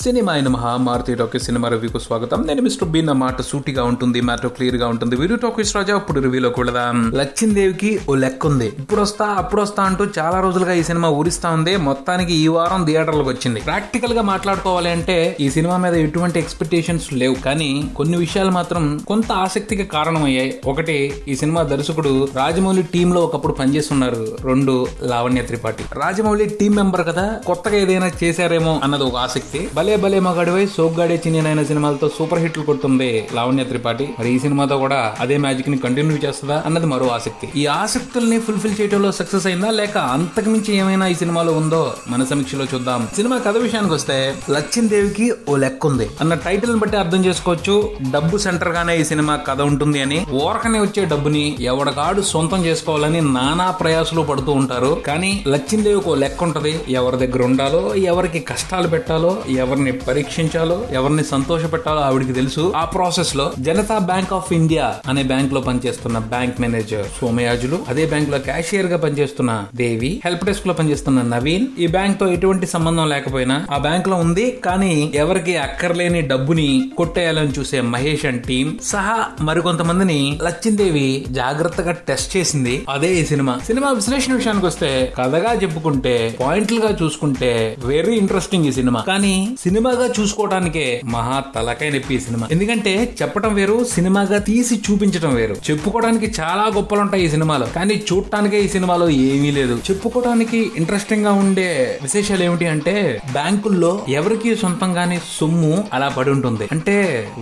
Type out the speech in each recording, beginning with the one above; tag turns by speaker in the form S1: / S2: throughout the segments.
S1: Cinema అయిన మహామారుతి talkies cinema రివ్యూకు స్వాగతం. నేను మిస్టర్ బి. నా మాట సూటిగా ఉంటుంది, మ్యాటర్ క్లియర్ గా ఉంటుంది. వీడియో టాకీస్ రాజా. ఇప్పుడు రివ్యూలోకి వెళదాం. లచ్చిందేవికి ఓ లెక్క ఉంది. ఇప్పుడు వస్తా అప్పుడు వస్తా అంటూ చాలా రోజులుగా ఈ సినిమా ఊరిస్తా ఉంది. మొత్తానికి ఈ వారం థియేటర్లకు వచ్చింది. ప్రాక్టికల్ గా మాట్లాడుకోవాలి అంటే ఈ సినిమా మీద ఎటువంటి ఎక్స్పెక్టేషన్స్ లేవు, కానీ కొన్ని విషయాలు మాత్రం కొంత ఆసక్తికి కారణమయ్యాయి. ఒకటి, ఈ సినిమా దర్శకుడు రాజమౌళి టీమ్ లో ఒకప్పుడు పనిచేస్తున్నారు. రెండు, లావణ్య త్రిపాఠి. రాజమౌళి టీం మెంబర్ కదా, కొత్తగా ఏదైనా చేశారేమో అన్నది ఒక ఆసక్తి. భలే భలే మగాడివై, సోగ్గాడే చిన్నైన సినిమాలతో సూపర్ హిట్లు కొడుతుంది లావణ్య త్రిపాఠి. మరి ఈ సినిమాతో కూడా అదే మ్యాజిక్ ని కంటిన్యూ చేస్తుందా అన్నది మరో ఆసక్తి. ఈ ఆసక్తుల్ని ఫుల్ఫిల్ చేయడంలో సక్సెస్ అయిందా, లేక అంతకు మించి ఏమైనా ఈ సినిమాలో ఉందో మన సమీక్షలో చూద్దాం. సినిమా కథ విషయానికి వస్తే, లచ్చిందేవికి ఓ లెక్క ఉంది అన్న టైటిల్ ని బట్టి అర్థం చేసుకోవచ్చు డబ్బు సెంటర్ గానే ఈ సినిమా కథ ఉంటుంది అని. ఓరకనే వచ్చే డబ్బుని ఎవడకాడు సొంతం చేసుకోవాలని నానా ప్రయాసాలు పడుతూ ఉంటారు. కానీ లచ్చిందేవికి ఓ లెక్క ఉంటది. ఎవరి దగ్గర ఉండాలో, ఎవరికి కష్టాలు పెట్టాలో, ఎవరిని పరీక్షించాలో, ఎవరిని సంతోష పెట్టాలో ఆవిడికి తెలుసు. ఆ ప్రాసెస్ లో జనతా బ్యాంక్ ఆఫ్ ఇండియా అనే బ్యాంక్ లో పనిచేస్తున్న బ్యాంక్ మేనేజర్ సోమయాజులు, అదే బ్యాంక్ లో క్యాషియర్ గా పనిచేస్తున్న దేవి, హెల్ప్ డెస్క్ లో పనిచేస్తున్న నవీన్, ఈ బ్యాంక్ తో ఎటువంటి సంబంధం లేకపోయినా ఆ బ్యాంక్ లో ఉంది కానీ ఎవరికి అక్కర్లేని డబ్బుని కొట్టేయాలని చూసే మహేష్ అండ్ టీం సహా మరికొంతమందిని లచ్చిందేవి జాగ్రత్తగా టెస్ట్ చేసింది. అదే ఈ సినిమా. సినిమా విశ్లేషణ విషయానికి వస్తే, కథగా చెప్పుకుంటే, పాయింట్లుగా చూసుకుంటే వెరీ ఇంట్రెస్టింగ్ ఈ సినిమా. కానీ సినిమాగా చూసుకోవడానికే మహా తలకాయ నొప్పి ఈ సినిమా. ఎందుకంటే చెప్పడం వేరు, సినిమాగా తీసి చూపించడం వేరు. చెప్పుకోవడానికి చాలా గొప్పలు ఉంటాయి ఈ సినిమాలో, కానీ చూడటానికే ఈ సినిమాలో ఏమీ లేదు. చెప్పుకోవడానికి ఇంట్రెస్టింగ్ గా ఉండే విశేషాలు ఏమిటి అంటే, బ్యాంకుల్లో ఎవరికి సొంతంగానే సొమ్ము అలా పడి ఉంటుంది. అంటే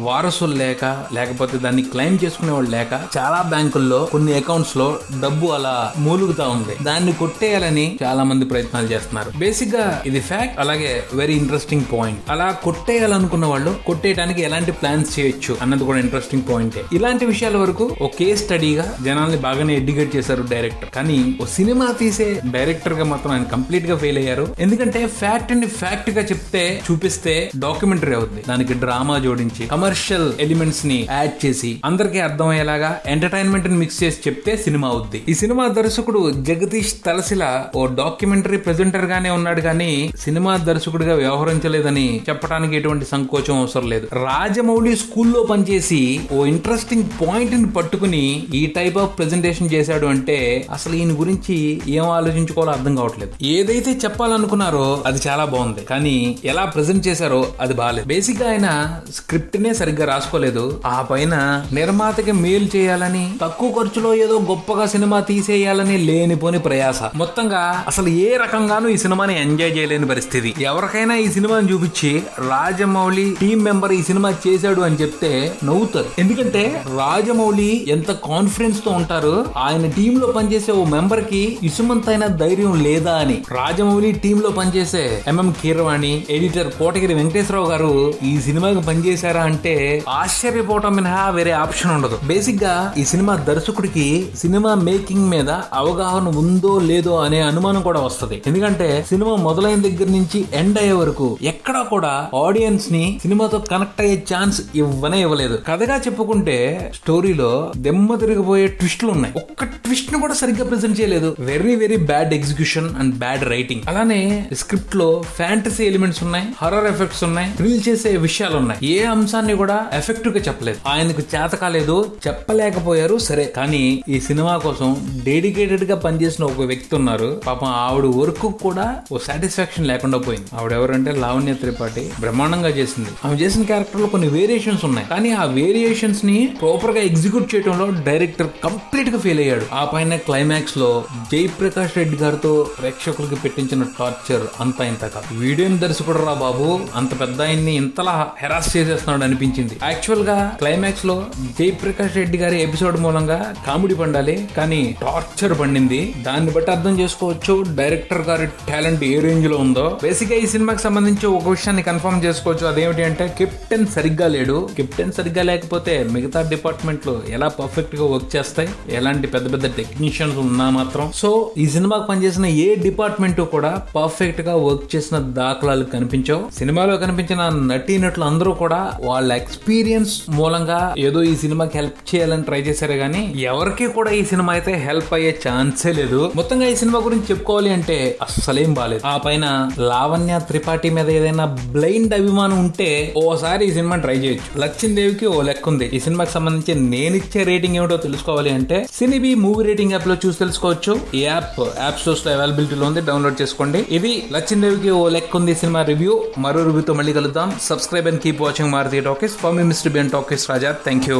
S1: వారసులు లేక, లేకపోతే దాన్ని క్లెయిమ్ చేసుకునే వాళ్ళు లేక, చాలా బ్యాంకుల్లో కొన్ని అకౌంట్స్ లో డబ్బు అలా మూలుగుతా ఉంది. దాన్ని కొట్టేయాలని చాలా మంది ప్రయత్నాలు చేస్తున్నారు. బేసిక్ గా ఇది ఫ్యాక్ట్. అలాగే వెరీ ఇంట్రెస్టింగ్ పాయింట్. అలా కొట్టేయాలనుకున్న వాళ్ళు కొట్టేయడానికి ఎలాంటి ప్లాన్స్ చేయొచ్చు అన్నది కూడా ఇంట్రెస్టింగ్ పాయింట్. ఇలాంటి విషయాల వరకు ఒక కేస్ స్టడీగా జనాల్ని బాగానే ఎడ్యుకేట్ చేశారు డైరెక్టర్. కానీ ఓ సినిమా తీసే డైరెక్టర్ గా మాత్రం ఆయన కంప్లీట్ గా ఫెయిల్ అయ్యారు. ఎందుకంటే ఫ్యాక్ట్ ని ఫ్యాక్ట్ గా చెప్తే, చూపిస్తే డాక్యుమెంటరీ అవుతుంది. దానికి డ్రామా జోడించి, కమర్షియల్ ఎలిమెంట్స్ ని యాడ్ చేసి, అందరికీ అర్థమయ్యేలాగా ఎంటర్టైన్మెంట్ ని మిక్స్ చేసి చెప్తే సినిమా అవుద్ది. ఈ సినిమా దర్శకుడు జగదీష్ తలసిల ఓ డాక్యుమెంటరీ ప్రెజెంటర్ గానే ఉన్నాడు, కానీ సినిమా దర్శకుడిగా వ్యవహరించలేదని చెప్పడానికి ఎటువంటి సంకోచం అవసరం లేదు. రాజమౌళి స్కూల్లో పనిచేసి ఓ ఇంట్రెస్టింగ్ పాయింట్ ని పట్టుకుని ఈ టైప్ ఆఫ్ ప్రెజెంటేషన్ చేశాడు అంటే అసలు ఈయన గురించి ఏం ఆలోచించుకోవాలో అర్థం కావట్లేదు. ఏదైతే చెప్పాలనుకున్నారో అది చాలా బాగుంది, కానీ ఎలా ప్రెజెంట్ చేశారో అది బాగాలేదు. బేసిక్ గా ఆయన స్క్రిప్ట్ నే సరిగ్గా రాసుకోలేదు. ఆ పైన నిర్మాతకి మేలు చేయాలని, తక్కువ ఖర్చులో ఏదో గొప్పగా సినిమా తీసేయాలని లేనిపోని ప్రయాస. మొత్తంగా అసలు ఏ రకంగానూ ఈ సినిమాని ఎంజాయ్ చేయలేని పరిస్థితి. ఎవరికైనా ఈ సినిమాని చూపించి రాజమౌళి టీం మెంబర్ ఈ సినిమా చేశాడు అని చెప్తే నవ్వుతారు. ఎందుకంటే రాజమౌళి ఎంత కాన్ఫిడెన్స్ తో ఉంటారు, ఆయన టీమ్ లో పనిచేసే ఓ మెంబర్ కి ఇసుమంతైన ధైర్యం లేదా అని. రాజమౌళి టీమ్ లో పనిచేసే ఎంఎం కీరవాణి, ఎడిటర్ కోటగిరి వెంకటేశ్వరరావు గారు ఈ సినిమాకి పనిచేశారా అంటే ఆశ్చర్యపోవటం మినహా వేరే ఆప్షన్ ఉండదు. బేసిక్ గా ఈ సినిమా దర్శకుడికి సినిమా మేకింగ్ మీద అవగాహన ఉందో లేదో అనే అనుమానం కూడా వస్తుంది. ఎందుకంటే సినిమా మొదలైన దగ్గర నుంచి ఎండ్ అయ్యే వరకు ఎక్కడా కూడా ఆడియన్స్ ని సినిమాతో కనెక్ట్ అయ్యే ఛాన్స్ ఇవ్వలేదు. కథగా చెప్పుకుంటే స్టోరీలో దెమ్మ తిరిగిపోయే ట్విస్టులు ఉన్నాయి. ఒక్క ట్విస్ట్ ను కూడా సరిగ్గా ప్రెజెంట్ చేయలేదు. Very very bad execution and bad writing. అలానే స్క్రిప్ట్ లో ఫ్యాంటసీ ఎలిమెంట్స్ ఉన్నాయి, హర్రర్ ఎఫెక్ట్స్ ఉన్నాయి, థ్రిల్ చేసే విషయాలు ఉన్నాయి. ఏ అంశాన్ని కూడా ఎఫెక్టివ్ గా చెప్పలేదు. ఆయనకు చేత కాలేదు, చెప్పలేకపోయారు సరే. కానీ ఈ సినిమా కోసం డెడికేటెడ్ గా పనిచేసిన ఒక వ్యక్తి ఉన్నారు. పాపం ఆవిడ వర్క్ కూడా ఓ సాటిస్ఫాక్షన్ లేకుండా పోయింది. ఆవిడ ఎవరంటే లావణ్య త్రిపాఠి. బ్రహ్మాండంగా చేసింది. ఆమె చేసిన క్యారెక్టర్ లో కొన్ని వేరియేషన్స్ ఉన్నాయి, కానీ ఆ వేరియేషన్స్ ని ప్రాపర్ గా ఎగ్జిక్యూట్ చేయడంలో డైరెక్టర్ కంప్లీట్ గా ఫెయిల్ అయ్యాడు. ఆ పైన క్లైమాక్స్ లో జయప్రకాష్ రెడ్డి గారితో ప్రేక్షకులకి పెట్టించిన టార్చర్ అంతా ఇంత కాదు. వీడియోని దర్శకుడు రా బాబు, అంత పెద్ద ఆయన్ని ఇంతలా హెరాస్ చేసేస్తున్నాడు అనిపించింది. యాక్చువల్ గా క్లైమాక్స్ లో జయప్రకాష్ రెడ్డి గారి ఎపిసోడ్ మూలంగా కామెడీ పండాలి, కానీ టార్చర్ పండింది. దాన్ని బట్టి అర్థం చేసుకోవచ్చు డైరెక్టర్ గారి టాలెంట్ ఏ రేంజ్ లో ఉందో. బేసిక్ గా ఈ సినిమాకి సంబంధించి ఒక విషయాన్ని కన్ఫర్మ్ చేసుకోవచ్చు. అదేమిటి అంటే కెప్టెన్ సరిగ్గా లేడు. కెప్టెన్ సరిగ్గా లేకపోతే మిగతా డిపార్ట్మెంట్లు ఎలా పర్ఫెక్ట్ గా వర్క్ చేస్తాయి, ఎలాంటి పెద్ద పెద్ద టెక్నీషియన్స్ ఉన్నా మాత్రం. సో ఈ సినిమాకి పనిచేసిన ఏ డిపార్ట్మెంట్ కూడా పర్ఫెక్ట్ గా వర్క్ చేసిన దాఖలాలు కనిపించవు. సినిమాలో కనిపించిన నటీనటులు అందరూ కూడా వాళ్ళ ఎక్స్పీరియన్స్ మూలంగా ఏదో ఈ సినిమాకి హెల్ప్ చేయాలని ట్రై చేశారు, కానీ ఎవరికి కూడా ఈ సినిమా అయితే హెల్ప్ అయ్యే ఛాన్సే లేదు. మొత్తంగా ఈ సినిమా గురించి చెప్పుకోవాలి అంటే అస్సలేం బాలేదు. ఆ పైన లావణ్య త్రిపాఠి మీద ఏదైనా బ్లైండ్ అభిమానం ఉంటే ఓసారి ఈ సినిమా ట్రై చేయొచ్చు. లచ్చిందేవికి ఓ లెక్క ఉంది. ఈ సినిమాకి సంబంధించి నేనిచ్చే రేటింగ్ ఏమిటో తెలుసుకోవాలి అంటే సినిబీ మూవీ రేటింగ్ యాప్ లో చూసి తెలుసుకోవచ్చు. ఈ యాప్ స్టోర్స్ లో అవైలబిలిటీలో ఉంది, డౌన్లోడ్ చేసుకోండి. ఇది లచ్చిందేవికి ఓ లెక్క ఉంది సినిమా రివ్యూ. మరో రివ్యూతో మళ్ళీ కలుద్దాం. Subscribe and keep watching Maruthi talkies. For me mister B and talkies Raja. Thank you.